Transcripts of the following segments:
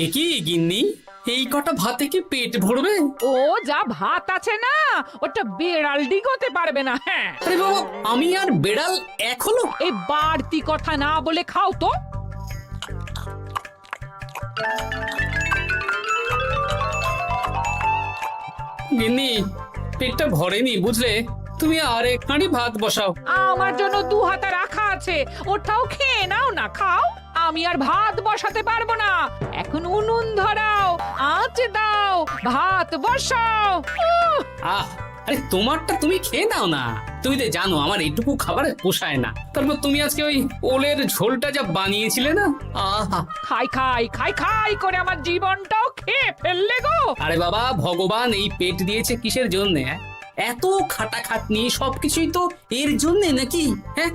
একই গিন্নি, এই কটা ভাতে কি পেট ভরবে? ও যা ভাত আছে না, ওটা বেড়াল ডিগোতে পারবে না। হ্যাঁ, আরে বাবা, আমি আর বেড়াল এক হলো? এই বাড়তি কথা না বলে খাও তো। গিন্নি, পেটটা ভরেনি বুঝলে, তুমি আরেক হাঁড়ি ভাত বসাও। আমার জন্য 2 হাতা রাখা আছে, ওটাও খেয়ে নাও না। খাও, আমি আর ভাত বসাতে পারবো না। এখন উনুন ধরাও, আঁচ দাও, ভাত বসাও। আহ, আরে তোমারটা তুমি খেয়ে নাও না। তুমি তো জানো আমার এইটুকু খাবার পোষায় না। তারপর তুমি আজকে ওই ওলের ঝোলটা যা বানিয়েছিলে না, আহা। খাই খাই খাই খাই করে আমার জীবনটাও খেয়ে ফেললে গো। আরে বাবা, ভগবান এই পেট দিয়েছে কিসের জন্যে? এত খাটাখাটনি সবকিছুই তো এর জন্যে নাকি? হ্যাঁ,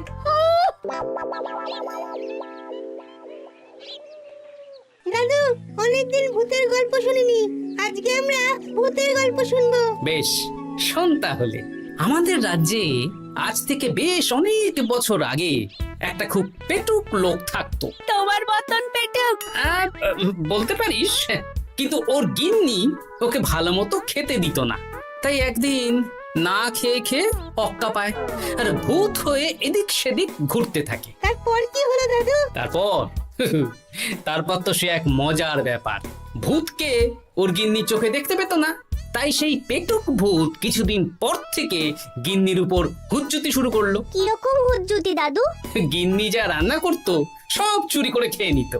দাদু, অনেকদিন ভূতের গল্প শুনিনি, আজকে আমরা ভূতের গল্প শুনবো। বেশ, শোন তাহলে। আমাদের রাজ্যে আজ থেকে বেশ অনেক বছর আগে একটা খুব পেটুক লোক থাকতো। তোমার মতন পেটুক? বলতে পারিস, কিন্তু ওর গিন্নি ওকে ভালো মতো খেতে দিত না। তাই একদিন না খেয়ে খেয়ে অক্কা পায় আর ভূত হয়ে এদিক সেদিক ঘুরতে থাকে। তারপর কি হলো দাদু? তারপর তো সে এক মজার ব্যাপার। ভূতকে ওর গিন্নি চোখে দেখতে পেত না, তাই সেই পেটুক ভূত কিছুদিন পর থেকে গিন্নির উপর হুজ্জুতি শুরু করলো। কিরকম হুজ্জুতি দাদু? গিন্নি যা রান্না করতো সব চুরি করে খেয়ে নিত।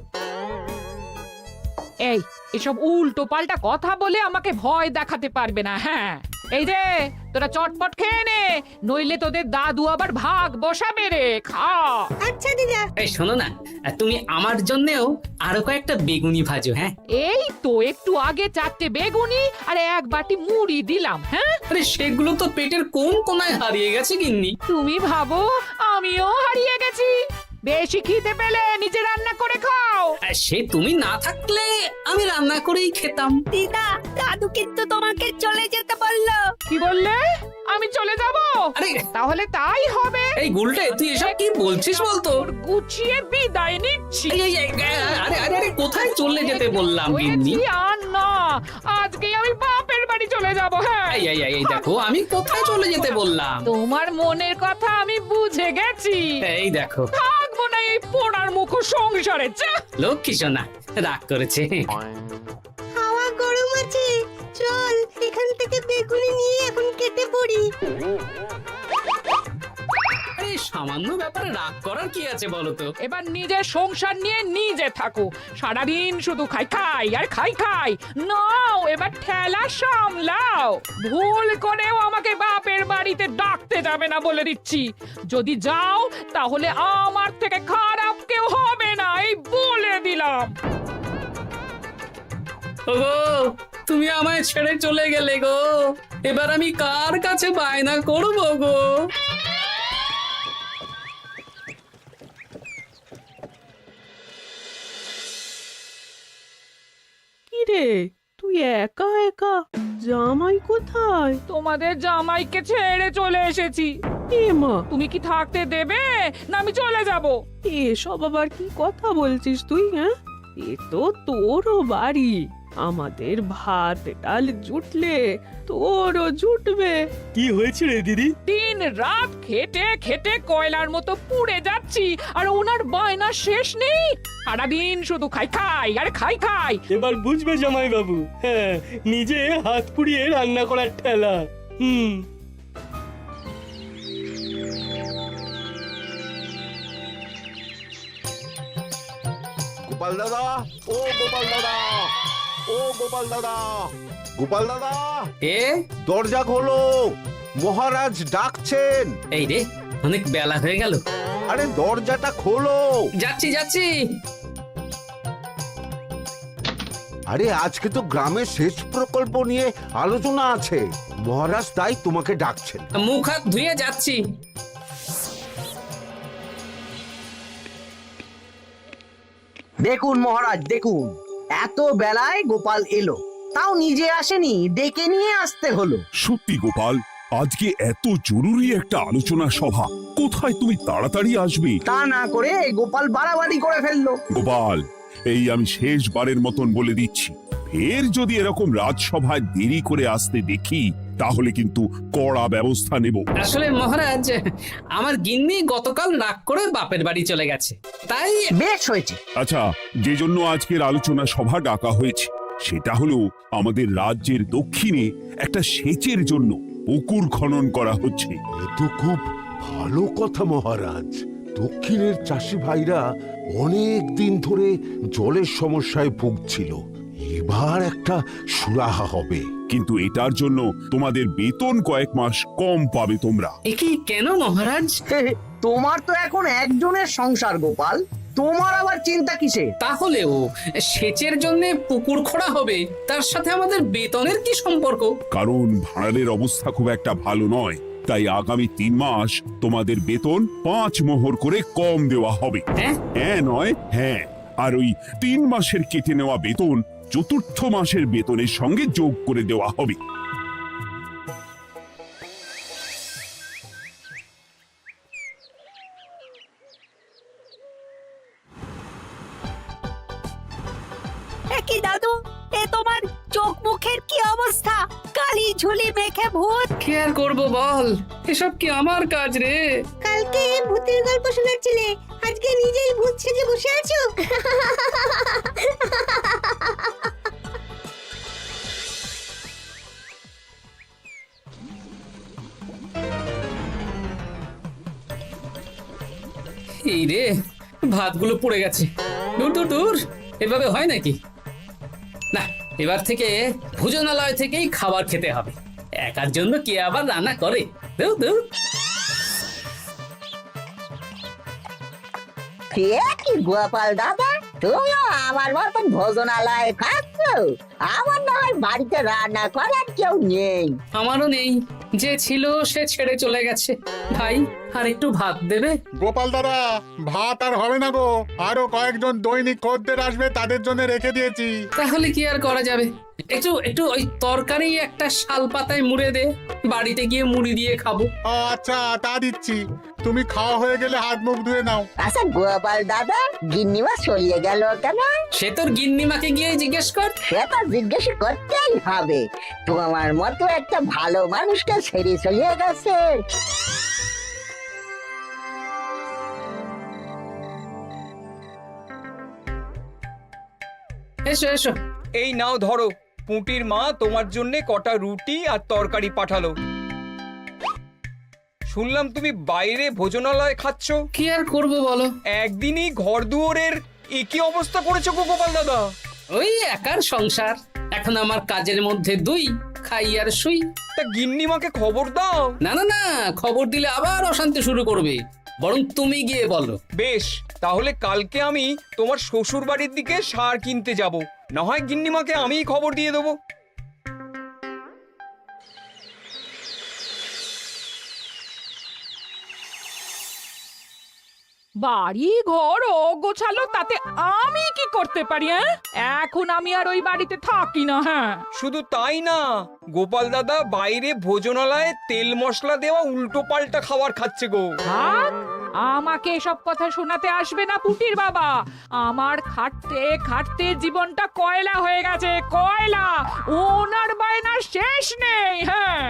এই এসব উল্টো পাল্টা কথা বলে আমাকে ভয় দেখাতে পারবে না। হ্যাঁ, এই যে তোরা চটপট খেয়ে নে, নইলে তোদের দাদু আবার ভাগ বসাবে রে। খা। আচ্ছা দিদা। এই শোনো না, তুমি আমার জন্যেও আরো কয়েকটা বেগুনি ভাজো। হ্যাঁ, এই তো একটু আগে 4টে বেগুনি আর 1 বাটি মুড়ি দিলাম। হ্যাঁ, আরে সেগুলো তো পেটের কোন কোনায় হারিয়ে গেছে গিন্নি। তুমি ভাবো আমিও হারিয়ে গেছি? বেশি খিদে পেলে নিজে রান্না করে খাও। আর সে তুমি না থাকলে আমি রান্না করেই খেতাম। দিদা, দাদু কিন্তু তোমাকে চলে যেতে বললো। কি বললে? আমি চলে যাব? আরে তাহলে তাই হবে। এই গুলটে, তুই এসব কি বলছিস বলতো? গুছিয়ে বিদায় নিচ্ছি। আরে আরে আরে, কোথায় চলে যেতে বললাম গিন্নি? হয়েছি আর না, আজকে আমি বাপের বাড়ি চলে যাব। হ্যাঁ, এই দেখো, আমি কোথায় চলে যেতে বললাম? তোমার মনের কথা আমি বুঝে গেছি। এই দেখো, থাকবো না এই পোড়ার মুখ সংসারে। যা। লক্ষ্মী সোনা রাগ করেছে। হাওয়া গরম আছে, চল এখান থেকে বেগুনি নিয়ে এখন কেটে পড়ি। এই সামান্য ব্যাপারে রাগ করার কি আছে বলো তো? এবার নিজের সংসার নিয়ে নিজে থাকো। সারাদিন শুধু খাই খাই আর খাই খাই। নাও এবার ঠেলা সামলাও। ভুল করেও আমাকে বাপের বাড়িতে ডাকতে যাবে না বলে দিচ্ছি। যদি যাও তাহলে আমার থেকে খারাপ কেউ হবে না, এই বলে দিলাম। ওগো, তুমি আমায় ছেড়ে চলে গেলে গো। এবার আমি কার কাছে বায়না করবো গো? কিরে, তুই একা একা? জামাই কোথায়? তোমাদের জামাইকে ছেড়ে চলে এসেছি। এ মা, তুমি কি থাকতে দেবে না আমি চলে যাব? এসব আবার কি কথা বলছিস তুই? হ্যাঁ, এ তো তোরও বাড়ি। আমাদের ভাত ডাল জুটলে তোরও জুটবে। কি হয়েছে রে দিদি? দিন রাত খেটে খেটে কয়লার মতো পুড়ে যাচ্ছি, আর ওনার বায়না শেষ নেই। সারাদিন শুধু খাই খাই আর খাই খাই। এবার বুঝবে জামাই বাবু। হ্যাঁ, নিজে হাত পুড়িয়ে রান্না করার ঠেলা। গোপাল দাদা, ও গোপাল দাদা, ও গোপাল দাদা, গোপাল দাদা, এ দরজা খোলো, মহারাজ ডাকছেন। এই রে, অনেক বেলা হয়ে গেল। আরে দরজাটা খোলো। যাচ্ছি যাচ্ছি। আরে আজকে তো গ্রামের সেচ প্রকল্প নিয়ে আলোচনা আছে, মহারাজ তাই তোমাকে ডাকছেন। মুখ হাত ধুয়ে যাচ্ছি। দেখুন মহারাজ, দেখুন এত বেলায় গোপাল এলো, তাও নিজে আসেনি, ডেকে নিয়ে আসতে হলো। সত্যি গোপাল, আজকে এত জরুরি একটা আলোচনা সভা, কোথায় তুমি তাড়াতাড়ি আসবে? তা না করে গোপাল বাড়াবাড়ি করে ফেললো। গোপাল, এই আমি শেষবারের মতন বলে দিচ্ছি, ফের যদি এরকম রাজসভায় দেরি করে আসতে দেখি তাহলে কিন্তু কড়া ব্যবস্থা নেব। আসলে মহারাজ, আমার গিন্নি গতকাল রাগ করে বাপের বাড়ি চলে গেছে, তাই বেশ হয়েছে। আচ্ছা, যে জন্য আজকের আলোচনা সভা ডাকা হয়েছে সেটা হলো আমাদের রাজ্যের দক্ষিণে একটা সেচের জন্য পুকুর খনন করা হচ্ছে। এ তো খুব ভালো কথা মহারাজ। দক্ষিণের চাষি ভাইরা অনেক দিন ধরে জলের সমস্যায় ভুগছিল, এবার একটা সুরাহা হবে। কিন্তু এটার জন্য তোমাদের বেতন কয়েক মাস কম পাবে তোমরা। একই কেন মহারাজ? তোমার তো এখন একজনের সংসার গোপাল, তোমার আবার চিন্তা কিসে? তাহলেও সেচের জন্য পুকুর খোঁড়া হবে, তার সাথে আমাদের বেতনের কি সম্পর্ক? কারণ ভাড়ারের অবস্থা খুব একটা ভালো নয়, তাই আগামী 3 মাস তোমাদের বেতন 5 মোহর করে কম দেওয়া হবে। হ্যাঁ? হ্যাঁ নয় হ্যাঁ। আর ওই 3 মাসের কেটে নেওয়া বেতন চতুর্থ মাসের বেতনের সঙ্গে যোগ করে দেওয়া হবে। কি দাদু, এ তোমার চোখ মুখের কি অবস্থা? কালি ঝুলি মেখে ভূত। কি আর করবো বল, এসব কি আমার কাজ রে? কালকে ভূতের গল্প শোনাচ্ছিলে, আজকে নিজেই ভূত সেজে বসে আছো। এই রে, ভাতগুলো পড়ে গেছে। দূর দূর দূর, এভাবে হয় নাকি? না, এবার থেকে ভোজনালয় থেকেই খাবার খেতে হবে। একার জন্য কে আবার রান্না করে? দূর দূর। কি গোপাল দাদা, তুমিও আমার মতন ভোজনালয়ে খাচ্ছ? আমার না হয় বাড়িতে রান্না করার কেউ নেই। আমারও নেই, যে ছিল সে ছেড়ে চলে গেছে। ভাই, আর একটু ভাত দেবে? গোপাল দাদা, ভাত আর হবে না গো, আরো কয়েকজন দৈনিক খদ্দের আসবে, তাদের জন্য রেখে দিয়েছি। তাহলে কি আর করা যাবে? একটু একটু ওই তরকারি একটা শাল পাতায় মুড়ে দে, বাড়িতে গিয়ে মুড়ি দিয়ে খাবো। আচ্ছা, তা দিচ্ছি। তুমি খাওয়া হয়ে গেলে হাত মুখ ধুয়ে নাও। আচ্ছা গোপাল দাদা, গিন্নিমা চলিয়ে গেল কেন? সে তোর গিন্নিমাকে গিয়ে জিজ্ঞেস কর। সেটা জিজ্ঞেস করতেই হবে, তোমার মতো একটা ভালো মানুষকে ছেড়ে চলিয়ে গেছে। এসো এসো। এই নাও ধরো, পুঁটির মা তোমার জন্য কটা রুটি আর তরকারি পাঠালো। শুনলাম তুমি বাইরে ভোজনালয় খাচ্ছ। কি আর করবো বলো, একদিনই ঘর দুয়ারের একই অবস্থা করেছো গো গোপাল দাদা। ওই একার সংসার, এখন আমার কাজের মধ্যে দুই, খাই আর শুই। তা গিন্নিমাকে খবর দাও। না না না, খবর দিলে আবার অশান্তি শুরু করবে, বরং তুমি গিয়ে বলো। বেশ, তাহলে কালকে আমি তোমার শ্বশুর বাড়ির দিকে সার কিনতে যাব, না হয় গিন্নিমাকে আমিই খবর দিয়ে দেবো। বাড়ি ঘর অগোছালো, তাতে আমি কি করতে পারি? এখন আমি আর ওই বাড়িতে থাকি না। হ্যাঁ, শুধু তাই না, গোপাল দাদা বাইরে ভোজনালয়ে তেল মশলা দেওয়া উল্টো পাল্টা খাবার খাচ্ছে গো। থাক, আমাকে এসব কথা শোনাতে আসবে না পুটির বাবা। আমার খাটতে খাটতে জীবনটা কয়লা হয়ে গেছে, কয়লা। ওনার বায়নার শেষ নেই। হ্যাঁ,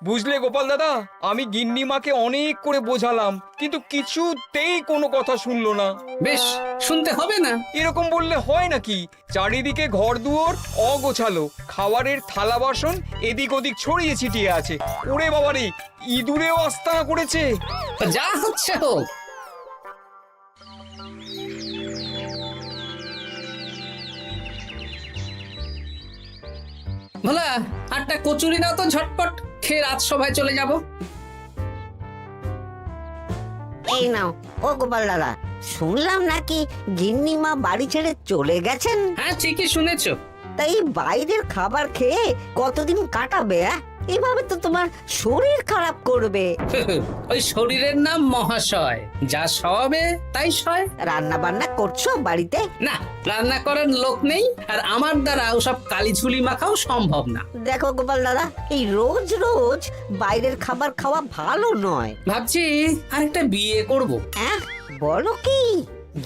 বুঝলে গোপাল দাদা, আমি গিন্নিমাকে অনেক করে বোঝালাম, কিন্তু কিছুতেই কোনো কথা শুনলো না। বেশ, শুনতে হবে না। এরকম বললে হয় নাকি? চারিদিকে ঘর দুয়ার অগোছালো, খাবারের থালা বাসন এদিক ওদিক ছড়িয়ে ছিটিয়ে আছে। ওরে বাবারে, ইঁদুরেও আস্তানা করেছে। যা হচ্ছে হোক। ভোলা, আটটা কচুরি দাও তো ঝটপট, খেয়ে রাত সভায় চলে যাব। এই নাও। ও গোপাল দাদা, শুনলাম নাকি গিন্নিমা বাড়ি ছেড়ে চলে গেছেন? হ্যাঁ, ঠিকই শুনেছো। তাই বাইরের খাবার খেয়ে কতদিন কাটাবে? এভাবে তো তোমার শরীর খারাপ করবে। ওই শরীরের নাম মহাশয়, যা সবে তাই সয়। রান্না বান্না করছো বাড়িতে? না, রান্না করার লোক নেই, আর আমার দ্বারা ওসব কালিঝুলি মাখাও সম্ভব না। দেখো গোপাল দাদা, এই রোজ রোজ বাইরের খাবার খাওয়া ভালো নয়। ভাবছি আরেকটা বিয়ে করব। হ্যাঁ, বলো কি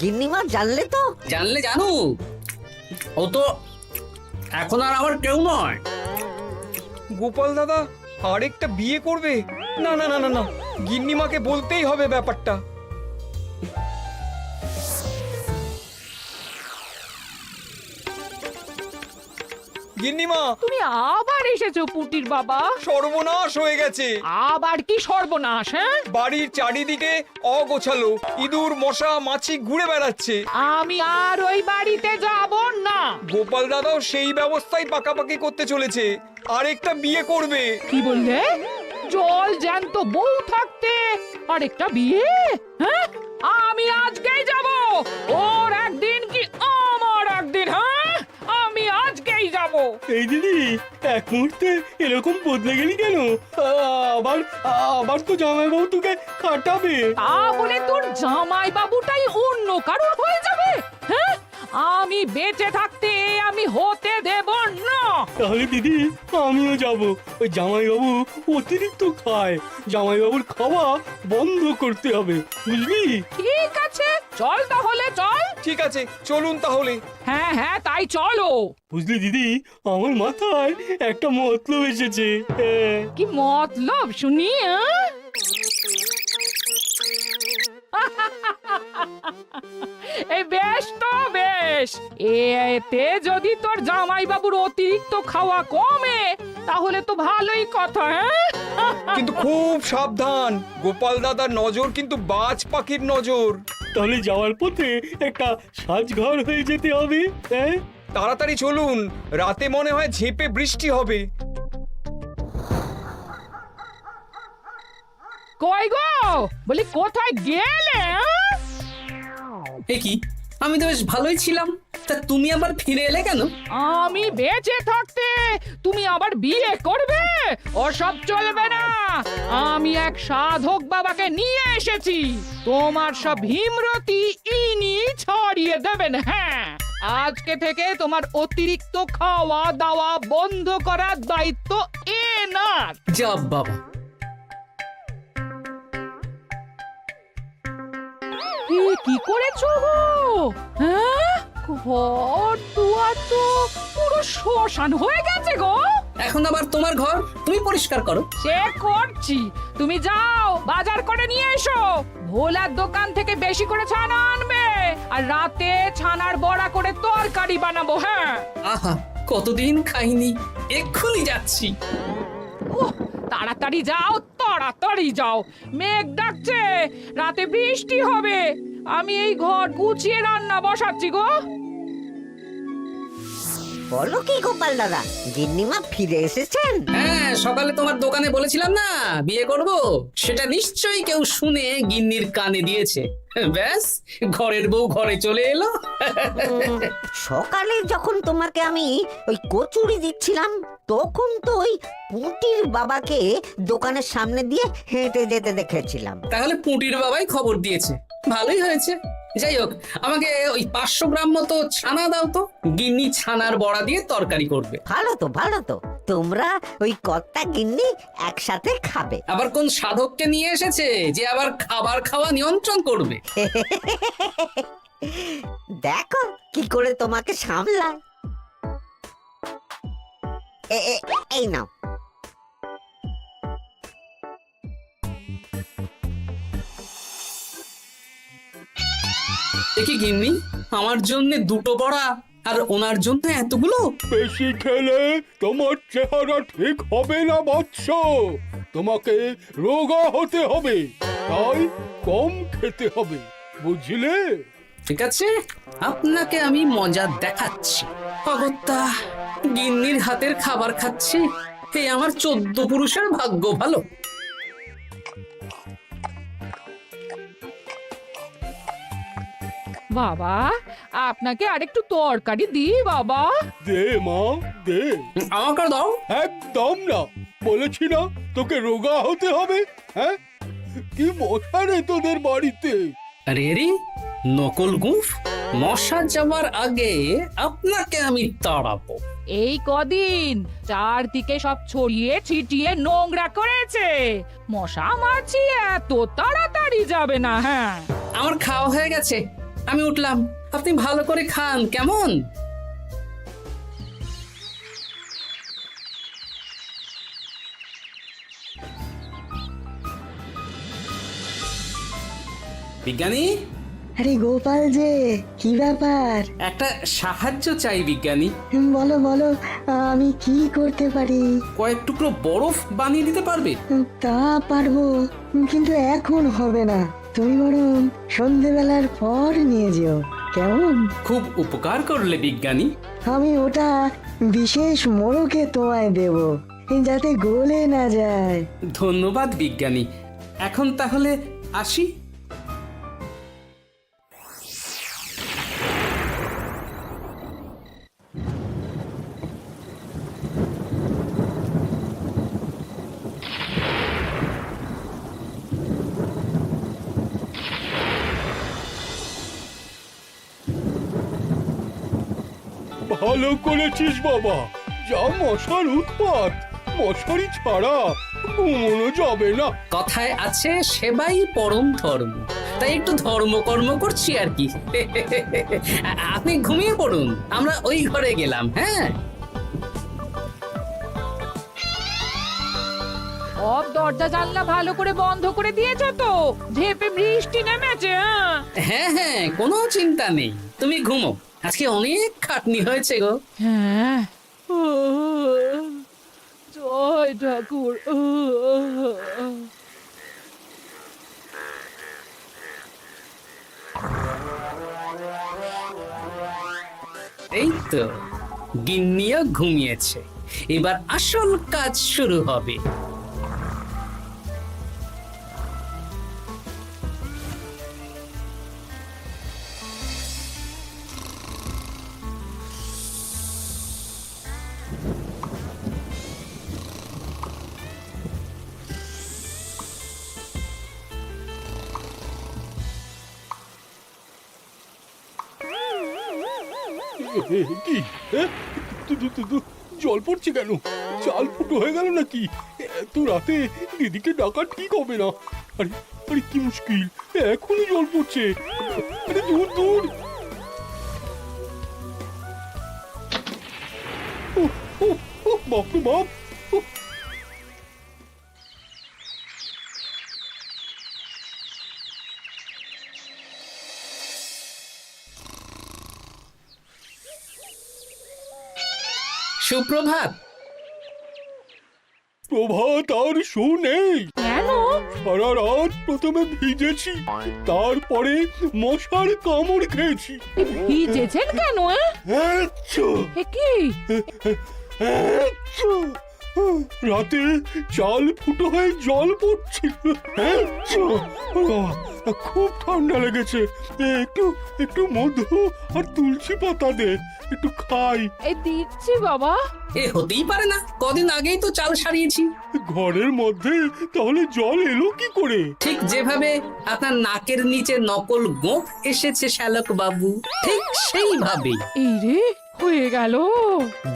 গিন্নিমা জানলে তো? জানলে জানুক, ও তো এখন আর আমার কেউ নয়। গোপাল দাদা আরেকটা বিয়ে করবে? না না না না না, গিন্নিমাকে বলতেই হবে ব্যাপারটা। গিন্নিমা, তুমি আবার এসেছো পুটির বাবা। সর্বনাশ হয়ে গেছে। আবার কি সর্বনাশ? হ্যাঁ, বাড়ির চারিদিকে অগোছালো, ইঁদুর মশা মাছি ঘুরে বেড়াচ্ছে। আমি আর ওই বাড়িতে যাব না। গোপাল দাদাও সেই ব্যবস্থাই পাকাপাকি করতে চলেছে, আরেকটা বিয়ে করবে। কি বললে? জল জ্যান্ত বউ থাকতে আরেকটা বিয়ে? হ্যাঁ, আমি আজকেই যাব। ওর একদিন কি আমার একদিন? হ্যাঁ, আমি আজকেই যাব। এই দিদি, এক মুহূর্তে এরকম বদলে গেলি কেন? আবার আবার তো জামাইবাবু তোকে কাটাবে। তা বলে তোর জামাই বাবুটাই অন্য কারোর হয়ে যাবে? হ্যাঁ, আমি বেঁচে থাকতে আমি হতে দেব না। তাহলে দিদি আমিও যাব। ওই জামাইবাবু অতিরিক্ত খায়, জামাইবাবুর খাওয়া বন্ধ করতে হবে, বুঝলি? ঠিক আছে, চল তাহলে চল। ঠিক আছে, চলুন তাহলে। হ্যাঁ হ্যাঁ, তাই চলো। বুঝলি দিদি, আমার মাথায় একটা মতলব এসেছে। হ্যাঁ। কি মতলব শুনি? এই বেশ তো বেশ, এতে যদি তোর জামাই বাবুর অতিরিক্ত খাওয়া কমে তাহলে তো ভালোই কথা। হ্যাঁ, কিন্তু খুব সাবধান, গোপাল দাদার নজর কিন্তু বাজ পাখির নজর। তাহলে যাওয়ার পথে একটা সাজঘর হয়ে যেতে হবে। হ্যাঁ, তাড়াতাড়ি চলুন, রাতে মনে হয় ঝেঁপে বৃষ্টি হবে। কই গো, বলি কোথায় গেলে? এ কি, আমি তো বেশ ভালোই ছিলাম, তা তুমি আবার ফিরে এলে কেন? আমি বেঁচে থাকতে তুমি আবার বিয়ে করবে? ওসব চলবে না। আমি এক সাধক বাবাকে নিয়ে এসেছি, তোমার সব ভীমরতি ইনি ছড়িয়ে দেবেন। হ্যাঁ, আজকে থেকে তোমার অতিরিক্ত খাওয়া দাওয়া বন্ধ করার দায়িত্ব এনার। যা বাবা, কি করেছো গো? হ্যাঁ, ঘর দুয়ার তো পুরো শ্মশান হয়ে গেছে গো। এখন আবার তোমার ঘর তুমি পরিষ্কার করো। সে করছি, তুমি যাও বাজার করে নিয়ে এসো। ভোলার দোকান থেকে বেশি করে ছানা আনবে, আর রাতে ছানার বড়া করে তরকারি বানাবো। হ্যাঁ, আহা, কতদিন খাইনি, এক্ষুনি যাচ্ছি। উহ, তাড়াতাড়ি যাও, তাড়াতাড়ি যাও। মেঘ ডাকছে, রাতে বৃষ্টি হবে। আমি এই ঘর গুছিয়ে রান্না বসাচ্ছি গো। বলো কি গোপাল দাদা, গিন্নিমা ফিরে এসেছেন? হ্যাঁ, সকালে তোমার দোকানে বলেছিলাম না বিয়ে করব, সেটা নিশ্চয়ই কেউ শুনে গিন্নির কানে দিয়েছে। ব্যাস, ঘরের বউ ঘরে চলে এলো। সকালে যখন তোমাকে আমি ওই কচুরি দিচ্ছিলাম, তখন তো ওই পুঁটির বাবাকে দোকানের সামনে দিয়ে হেঁটে যেতে দেখেছিলাম। তাহলে পুঁটির বাবাই খবর দিয়েছে, ভালোই হয়েছে। যাই হোক, আমাকে ওই 500 গ্রাম মতো ছানা দাও তো, গিন্নি ছানার বড়া দিয়ে তরকারি করবে। ভালো তো, ভালো তো, তোমরা ওই কর্তা গিন্নি একসাথে খাবে। আবার কোন সাধককে নিয়ে এসেছে যে আবার খাবার খাওয়া নিয়ন্ত্রণ করবে? দেখো কি করে তোমাকে সামলায়। এই নাও। দেখি গিন্নি, আমার জন্য দুটো বড়া আর ওনার জন্য এতগুলো? বেশি খেলে তোমার চেহারা ঠিক হবে না বৎস, তোমাকে রোগা হতে হবে, তাই কম খেতে হবে, বুঝলে? ঠিক আছে, আপনাকে আমি মজা দেখাচ্ছি। অগত্যা গিন্নির হাতের খাবার খাচ্ছি, এই আমার 14 পুরুষের ভাগ্য ভালো। বাবা, আপনাকে আরেকটু তরকারি দিই বাবা? দে মা, দে। আমাকে দাও। একদম না, বলেছি না তোকে রোগা হতে হবে। হ্যাঁ, কি মশা রে তোদের বাড়িতে। আরে রে, নকল গুফ, মশা যাওয়ার আগে আপনাকে আমি তাড়াবো। এই কদিন চারদিকে সব ছড়িয়ে ছিটিয়ে নোংরা করেছে, মশা মাছি এত তাড়াতাড়ি যাবে না। হ্যাঁ, আমার খাওয়া হয়ে গেছে, আমি উঠলাম। আপনি ভালো করে খান, কেমন? বিজ্ঞানী, আরে গোপাল যে, কি ব্যাপার? একটা সাহায্য চাই বিজ্ঞানী। বলো বলো, আমি কি করতে পারি? কয়েক টুকরো বরফ বানিয়ে দিতে পারবে? তা পারবো, কিন্তু এখন হবে না। তুমি বরং সন্ধেবেলার পর নিয়ে যেও, কেমন? খুব উপকার করলে বিজ্ঞানী। আমি ওটা বিশেষ মোড়কে তোমায় দেব, যাতে গলে না যায়। ধন্যবাদ বিজ্ঞানী। এখন তাহলে আসি। ভালো করেছিস বাবা, যা মশার উৎপাত, মশারি ছাড়া ঘুমোনো যাবে না। কথায় আছে সেবাই পরম ধর্ম, তাই একটু ধর্মকর্ম করছি আর কি। আপনি ঘুমিয়ে পড়ুন, আমরা ওই ঘরে গেলাম। হ্যাঁ, সব দরজা জানলা ভালো করে বন্ধ করে দিয়েছো তো? ঝেপে বৃষ্টি নেমেছে। হ্যাঁ হ্যাঁ, কোনো চিন্তা নেই, তুমি ঘুমো। আজকে অনেক খাটনি হয়েছে গো। হ্যাঁ, জয় ঠাকুর। এই তো গিন্নিও ঘুমিয়েছে, এবার আসল কাজ শুরু হবে। কি জল পড়ছে কেন? চাল ফুটো হয়ে গেল নাকি? এত রাতে দিদিকে ডাকা ঠিক হবে না। আরে আরে কি মুশকিল, এখনই জল পড়ছে। আরে দূর দূর। বাপরে বাপ। সুপ্রভাত। প্রভাত আর শো নেই। কেন? সারা রাত প্রথমে ভিজেছি, তারপরে মশার কামড় খেয়েছি। ভিজেছেন কেন? আচ্ছা, এ কি? আচ্ছা। রাতে চাল ফুটো হয়ে জল পড়ছিল। আচ্ছা। খুব ঠান্ডা লেগেছে, একটু একটু মধু আর তুলসী পাতা দে, একটু খাই। এই দিচ্ছি বাবা। এ হতেই পারে না, কদিন আগেই তো চাল সারিয়েছি। ঘরের মধ্যে তাহলে জল এলো কি করে? ঠিক যেভাবে আপনার নাকের নিচে নকল গোঁফ এসেছে শ্যালক বাবু, ঠিক সেইভাবেই। এই রে, হয়ে গেল।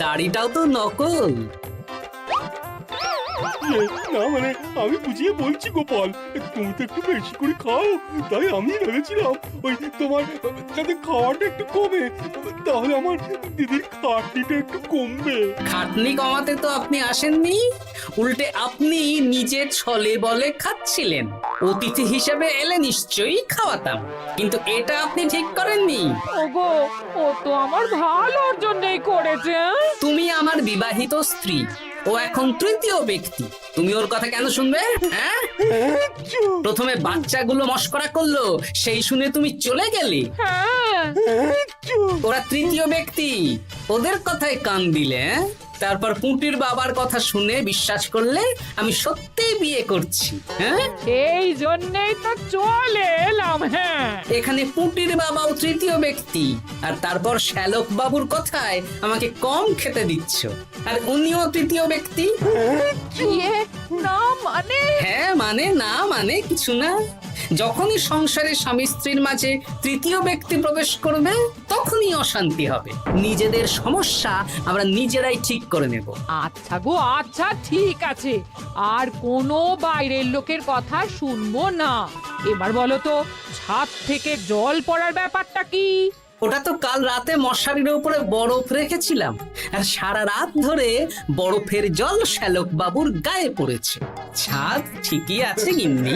দাড়িটাও তো নকল। না মানে আমি বুঝিয়ে বলছি গোপাল, তুমি তো একটু বেশি করে খাও, তাই আমি ভেবেছিলাম ওই তোমার যাতে খাওয়াটা একটু কমে, তাহলে আমার দিদির খাটনিটা একটু কমবে। খাটনি কমাতে তো আপনি আসেননি, উল্টে আপনি নিজে ছলে বলে খাচ্ছিলেন। অতিথি হিসেবে এলে নিশ্চয়ই খাওয়াতাম, কিন্তু এটা আপনি ঠিক করেননি। ওগো, ও তো আমার ভালোর জন্যই করেছে। তুমি আমার বিবাহিত স্ত্রী, ও এখন তৃতীয় ব্যক্তি, তুমি ওর কথা কেন শুনবে? হ্যাঁ, প্রথমে বাচ্চাগুলো মস্করা করলো, সেই শুনে তুমি চলে গেলে। হ্যাঁ, ওরা তৃতীয় ব্যক্তি, ওদের কথায় কান দিলে। তারপর পুঁটির বাবার কথা শুনে বিশ্বাস করলে আমি সত্যিই বিয়ে করছি। হ্যাঁ, এই জন্যই তো চলে এলাম। হ্যাঁ, এখানে পুঁটির বাবাও তৃতীয় ব্যক্তি, আর তারপর শ্যালক বাবুর কথায় আমাকে কম খেতে দিচ্ছ, আর উনিও তৃতীয় ব্যক্তি। ইয়ে, না মানে? হ্যাঁ মানে, না মানে কিছু না। যখনই সংসারে স্বামী স্ত্রীর মাঝে তৃতীয় ব্যক্তি প্রবেশ করবে তখনই অশান্তি হবে। নিজেদের সমস্যা আমরা নিজেরাই ঠিক করে নেব। আচ্ছা গো আচ্ছা, ঠিক আছে, আর কোনো বাইরের লোকের কথা শুনবো না। এবার বলো তো, ছাদ থেকে জল পড়ার ব্যাপারটা কি? ওটা তো কাল রাতে মশারির উপরে বরফ রেখেছিলাম, আর সারা রাত ধরে বরফের জল শ্যালক বাবুর গায়ে পড়েছে। ছাদ ঠিকই আছে গিন্নি।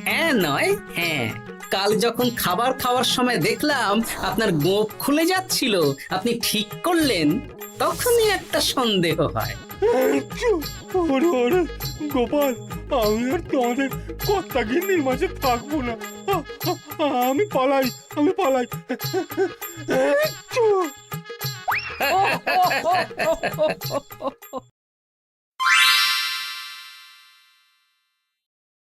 হ্যাঁ নয় হ্যাঁ, কাল যখন খাবার খাওয়ার সময় দেখলাম আপনার গোঁফ খুলে যাচ্ছিল, আপনি ঠিক করলেন, তখনই একটা সন্দেহ হয়। ওরে ওরে গোপাল, আমি আর তোমাদের কর্তা গিন্নির মাঝে থাকবো না। আমি পালাই, আমি পালাই। ও, ও, ও, ও, ও, ও, ও।